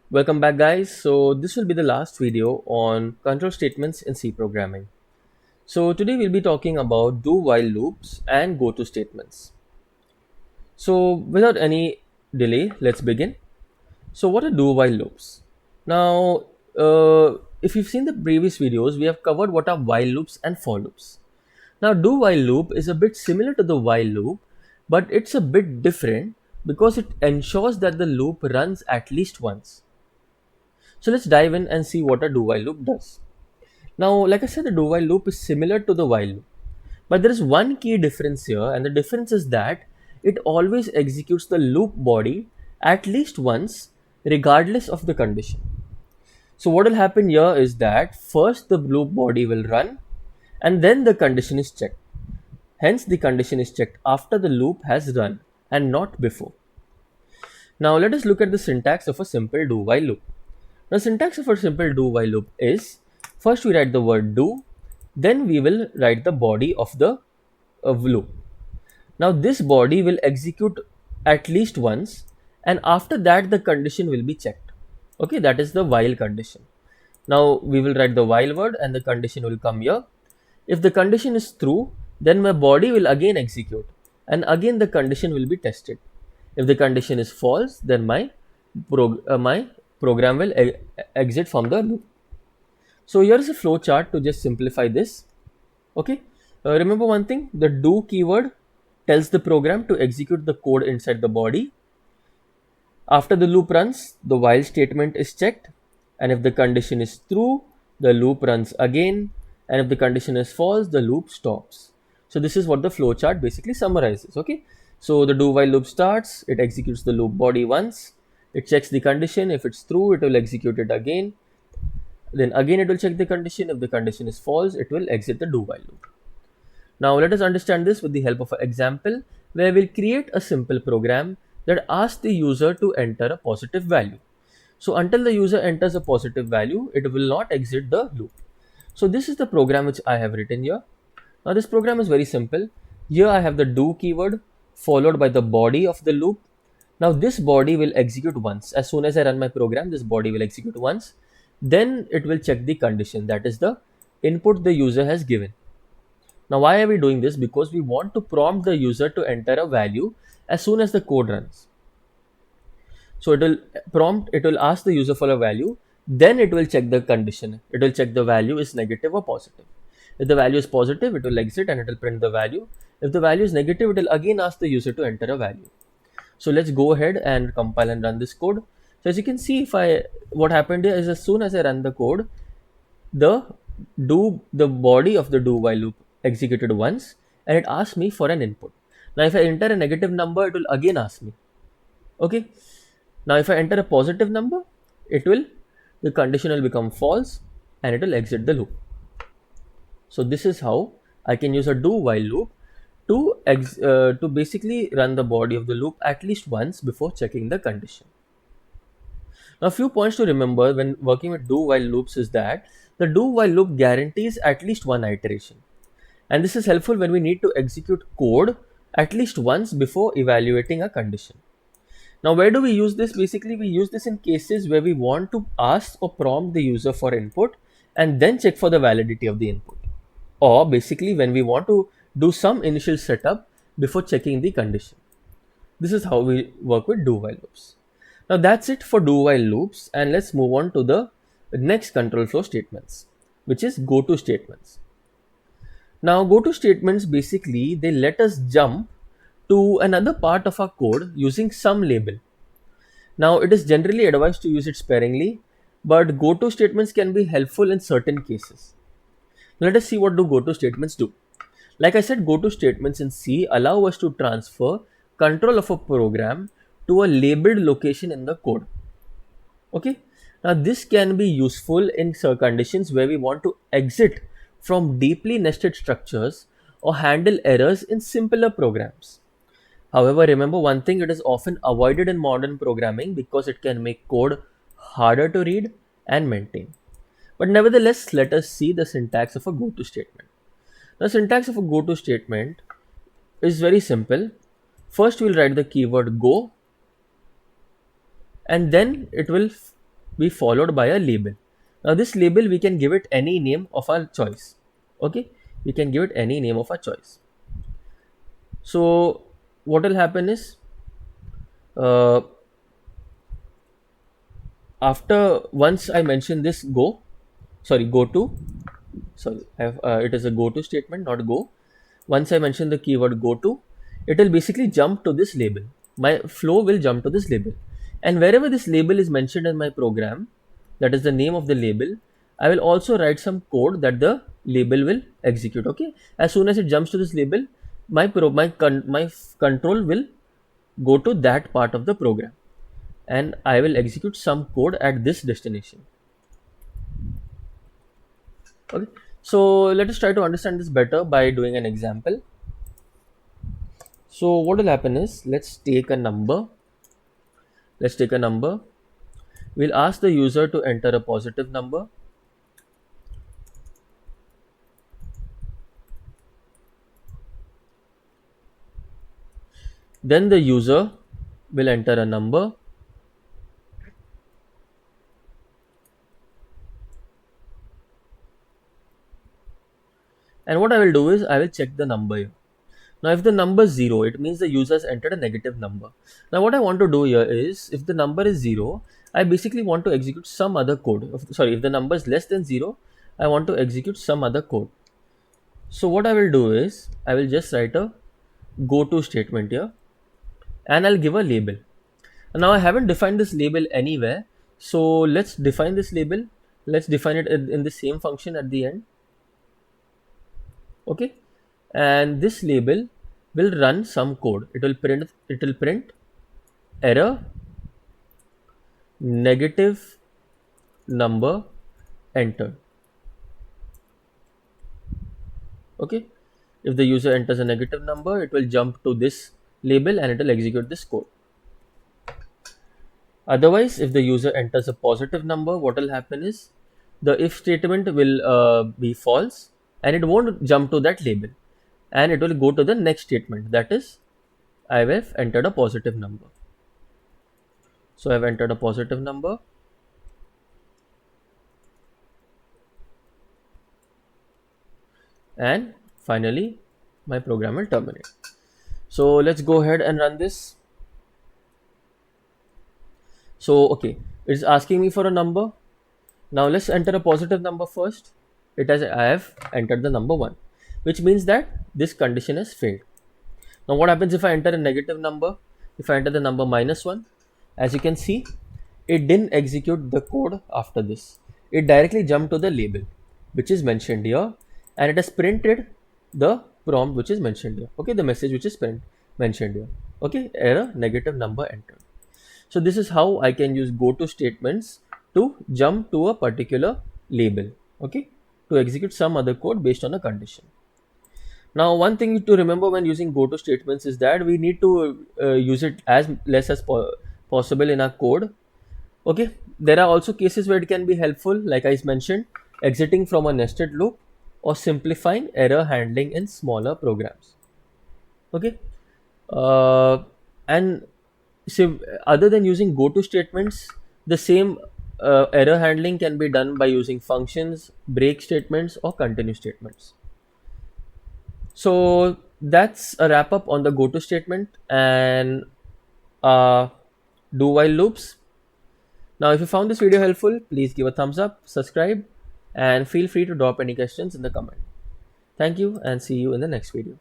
Welcome back, guys. So this will be the last video on control statements in C programming. So today we'll be talking about do while loops and go to statements. So without any delay, let's begin. So what are do while loops? Now, if you've seen the previous videos, we have covered what are while loops and for loops. Now, do while loop is a bit similar to the while loop, but it's a bit different because it ensures that the loop runs at least once. So let's dive in and see what a do while loop does. Now, like I said, the do while loop is similar to the while loop, but there is one key difference here, and the difference is that it always executes the loop body at least once, regardless of the condition. So, what will happen here is that first the loop body will run, and then the condition is checked. Hence, the condition is checked after the loop has run and not before. Now, let us look at the syntax of a simple do while loop. The syntax of a simple do while loop is first we write the word do, then we will write the body of the loop. Now this body will execute at least once, and after that the condition will be checked. Okay, that is the while condition. Now we will write the while word and the condition will come here. If the condition is true, then my body will again execute and again the condition will be tested. If the condition is false, then my program will exit from the loop. So here is a flow chart to just simplify this. Okay, remember one thing: the do keyword tells the program to execute the code inside the body. After the loop runs, the while statement is checked, and if the condition is true, the loop runs again, and if the condition is false, the loop stops. So this is what the flow chart basically summarizes. Okay, so the do while loop starts, it executes the loop body once, it checks the condition. If it's true, it will execute it again. Then again it will check the condition. If the condition is false, it will exit the do while loop. Now let us understand this with the help of an example where we'll create a simple program that asks the user to enter a positive value. So until the user enters a positive value, it will not exit the loop. So this is the program which I have written here. Now this program is very simple. Here I have the do keyword followed by the body of the loop. Now this body will execute once. As soon as I run my program, this body will execute once. Then it will check the condition, that is the input the user has given. Now why are we doing this? Because we want to prompt the user to enter a value as soon as the code runs. So it will ask the user for a value, then it will check the condition. It will check the value is negative or positive. If the value is positive, it will exit and it will print the value. If the value is negative, it will again ask the user to enter a value. So let's go ahead and compile and run this code. So as you can see, what happened here is as soon as I run the code, the body of the do while loop executed once and it asks me for an input. Now if I enter a negative number, it will again ask me. Okay. Now if I enter a positive number, the condition will become false and it will exit the loop. So this is how I can use a do while loop to basically run the body of the loop at least once before checking the condition. Now, a few points to remember when working with do while loops is that the do while loop guarantees at least one iteration. And this is helpful when we need to execute code at least once before evaluating a condition. Now, where do we use this? Basically, we use this in cases where we want to ask or prompt the user for input and then check for the validity of the input. Or basically, when we want to do some initial setup before checking the condition. This is how we work with do while loops. Now that's it for do while loops, and let's move on to the next control flow statements, which is go to statements. Now go to statements basically they let us jump to another part of our code using some label. Now it is generally advised to use it sparingly, but go to statements can be helpful in certain cases. Let us see what do go to statements do. Like I said, go to statements in C allow us to transfer control of a program to a labeled location in the code. Okay. Now this can be useful in conditions where we want to exit from deeply nested structures or handle errors in simpler programs. However, remember one thing, it is often avoided in modern programming because it can make code harder to read and maintain. But nevertheless, let us see the syntax of a go to statement. The syntax of a go to statement is very simple. First, we'll write the keyword go, and then it will be followed by a label. Now this label, we can give it any name of our choice. Okay, we can give it any name of our choice. So what will happen is, uh, after once I mention this go to, sorry, it is a go to statement, not go. Once I mention the keyword go to, it will basically jump to this label. My flow will jump to this label, and wherever this label is mentioned in my program, that is the name of the label, I will also write some code that the label will execute. Okay, as soon as it jumps to this label, my control will go to that part of the program, and I will execute some code at this destination. Okay, so let us try to understand this better by doing an example. So what will happen is, let's take a number. We'll ask the user to enter a positive number. Then the user will enter a number. And what I will do is, I will check the number here. Now, if the number is 0, it means the user has entered a negative number. Now, what I want to do here is, if the number is 0, I basically want to execute some other code. Sorry, if the number is less than 0, I want to execute some other code. So what I will do is, I will just write a go to statement here, and I'll give a label. Now I haven't defined this label anywhere, so let's define this label. Let's define it in the same function at the end. Okay, and this label will run some code. It will print error negative number entered. Okay, if the user enters a negative number, it will jump to this label and it will execute this code. Otherwise, if the user enters a positive number, what will happen is, the if statement will be false, and it won't jump to that label, and it will go to the next statement, that is, I have entered a positive number. So I've entered a positive number, and finally my program will terminate. So let's go ahead and run this. So okay, it's asking me for a number. Now let's enter a positive number first. I have entered the number 1, which means that this condition has failed. Now what happens if I enter a negative number? If I enter the number -1, as you can see, it didn't execute the code after this. It directly jumped to the label, which is mentioned here, and it has printed the prompt which is mentioned here. Okay, the message which is mentioned here. Okay, error negative number entered. So this is how I can use go to statements to jump to a particular label. Okay, to execute some other code based on a condition. Now, one thing to remember when using go to statements is that we need to use it as less as possible in our code. Okay, there are also cases where it can be helpful, like I mentioned, exiting from a nested loop or simplifying error handling in smaller programs. Okay, and so other than using go to statements, the same error handling can be done by using functions, break statements, or continue statements. So that's a wrap up on the go to statement and uh, do while loops. Now, if you found this video helpful, please give a thumbs up, subscribe, and feel free to drop any questions in the comment. Thank you, and see you in the next video.